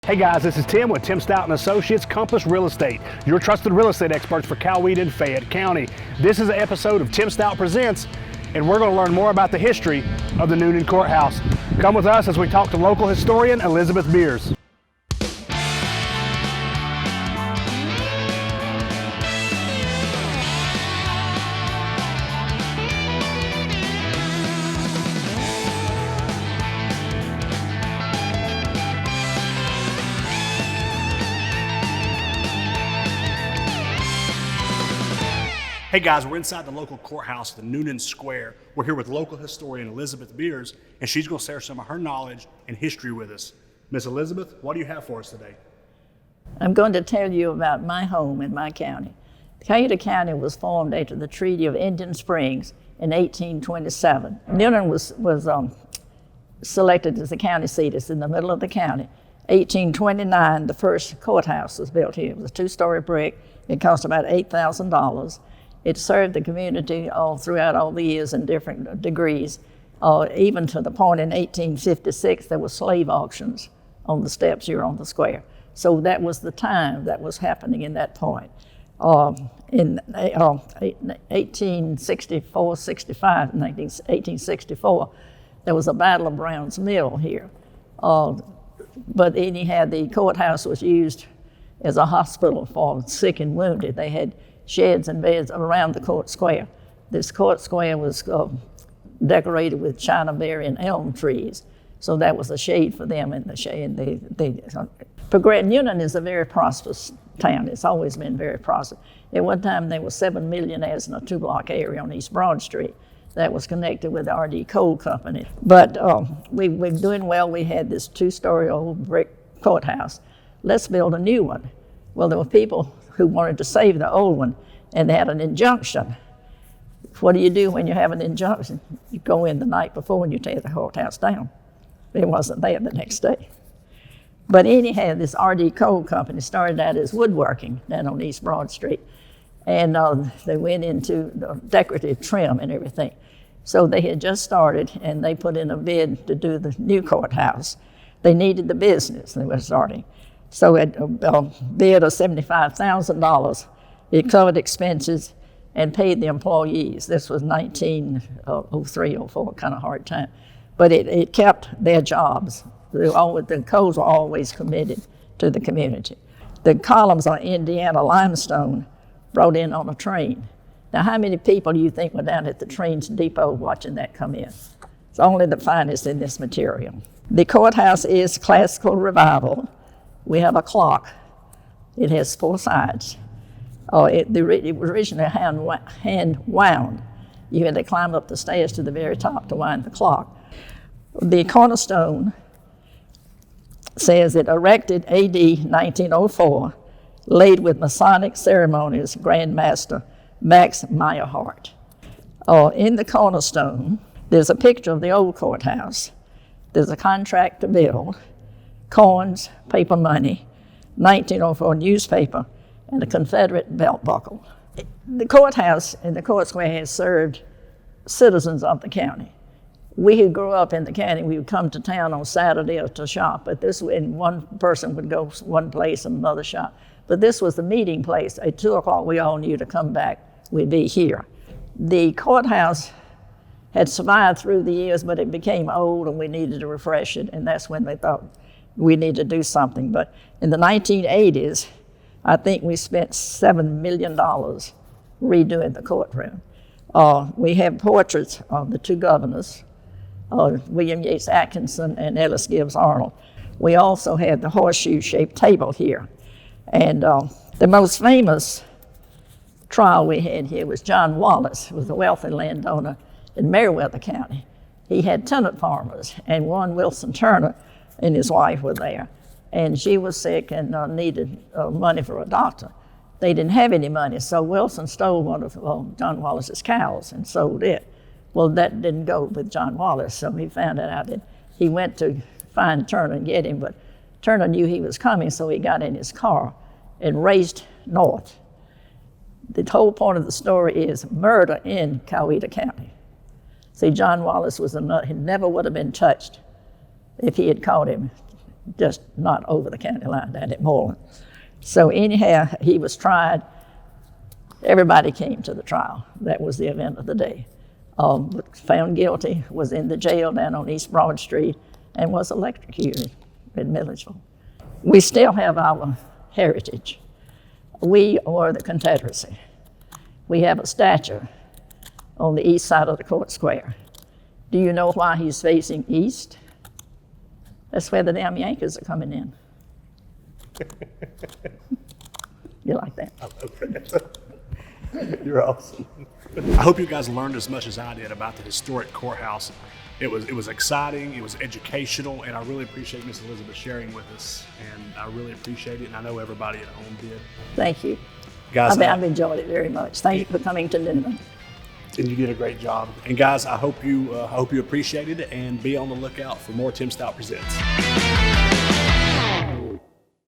Hey guys, this is Tim with Tim Stout and Associates, Compass Real Estate, your trusted real estate experts for Coweta and Fayette County. This is an episode of Tim Stout Presents, and we're going to learn more about the history of the Newnan Courthouse. Come with us as we talk to local historian Elizabeth Beers. Hey guys, we're inside the local courthouse, the Newnan Square. We're here with local historian Elizabeth Beers, and she's going to share some of her knowledge and history with us. Miss Elizabeth, what do you have for us today? I'm going to tell you about my home in my county. Coweta County was formed after the Treaty of Indian Springs in 1827. Newnan was selected as the county seat. It's in the middle of the county. 1829, the first courthouse was built here. It was a two-story brick. It cost about $8,000. It served the community all throughout all the years in different degrees, even to the point in 1856 there were slave auctions on the steps here on the square. So that was the time that was happening in that point. In 1864, 65, 1864, there was a Battle of Brown's Mill here. But anyhow, the courthouse was used as a hospital for sick and wounded. They had sheds and beds around the court square. This court square was decorated with chinaberry and elm trees, so that was a shade for them in the shade. Newnan is a very prosperous town. It's always been very prosperous. At one time, there were 7 millionaires in a two-block area on East Broad Street that was connected with the R.D. Coal Company. But we're doing well. We had this two-story old brick courthouse. Let's build a new one. Well, there were people who wanted to save the old one, and they had an injunction. What do you do when you have an injunction? You go in the night before and you tear the courthouse down. It wasn't there the next day. But anyhow, this R.D. Coal Company started out as woodworking down on East Broad Street, and they went into the decorative trim and everything. So they had just started, and they put in a bid to do the new courthouse. They needed the business they were starting. So at a bid of $75,000, it covered expenses and paid the employees. This was 1903, 04, kind of hard time. But it kept their jobs. The coals were always committed to the community. The columns are Indiana limestone brought in on a train. Now, how many people do you think were down at the train's depot watching that come in? It's only the finest in this material. The courthouse is classical revival. We have a clock. It has 4 sides. It was originally hand wound. You had to climb up the stairs to the very top to wind the clock. The cornerstone says it erected AD 1904, laid with Masonic ceremonies, Grand Master Max Meyerhart. In the cornerstone, there's a picture of the old courthouse. There's a contract to build, coins, paper money, 1904 newspaper, and a Confederate belt buckle. The courthouse and the court square has served citizens of the county. We who grew up in the county, we would come to town on Saturday or to shop, but one person would go one place and another shop. But this was the meeting place. At 2 o'clock, we all knew to come back, we'd be here. The courthouse had survived through the years, but it became old and we needed to refresh it, and that's when they thought we need to do something. But in the 1980s, I think we spent $7 million redoing the courtroom. We have portraits of the 2 governors, William Yates Atkinson and Ellis Gibbs Arnold. We also have the horseshoe-shaped table here. And the most famous trial we had here was John Wallace, who was a wealthy landowner in Meriwether County. He had tenant farmers, and one Wilson Turner and his wife were there. And she was sick and needed money for a doctor. They didn't have any money, so Wilson stole one of John Wallace's cows and sold it. Well, that didn't go with John Wallace, so he found it out. And he went to find Turner and get him, but Turner knew he was coming, so he got in his car and raced north. The whole point of the story is murder in Coweta County. See, John Wallace was he never would have been touched if he had caught him just not over the county line down at Moreland. So anyhow, he was tried. Everybody came to the trial. That was the event of the day. Found guilty, was in the jail down on East Broad Street, and was electrocuted in Milledgeville. We still have our heritage. We are the Confederacy. We have a statue on the east side of the court square. Do you know why he's facing east? That's where the damn Yankees are coming in. You like that? I love that. You're awesome. I hope you guys learned as much as I did about the historic courthouse. It was exciting, it was educational, and I really appreciate Miss Elizabeth sharing with us, and I really appreciate it, and I know everybody at home did. Thank you. Guys, I've enjoyed it very much. Thank you for coming to Newnan. And you did a great job. And guys, I hope you appreciated it, and be on the lookout for more Tim Stout Presents.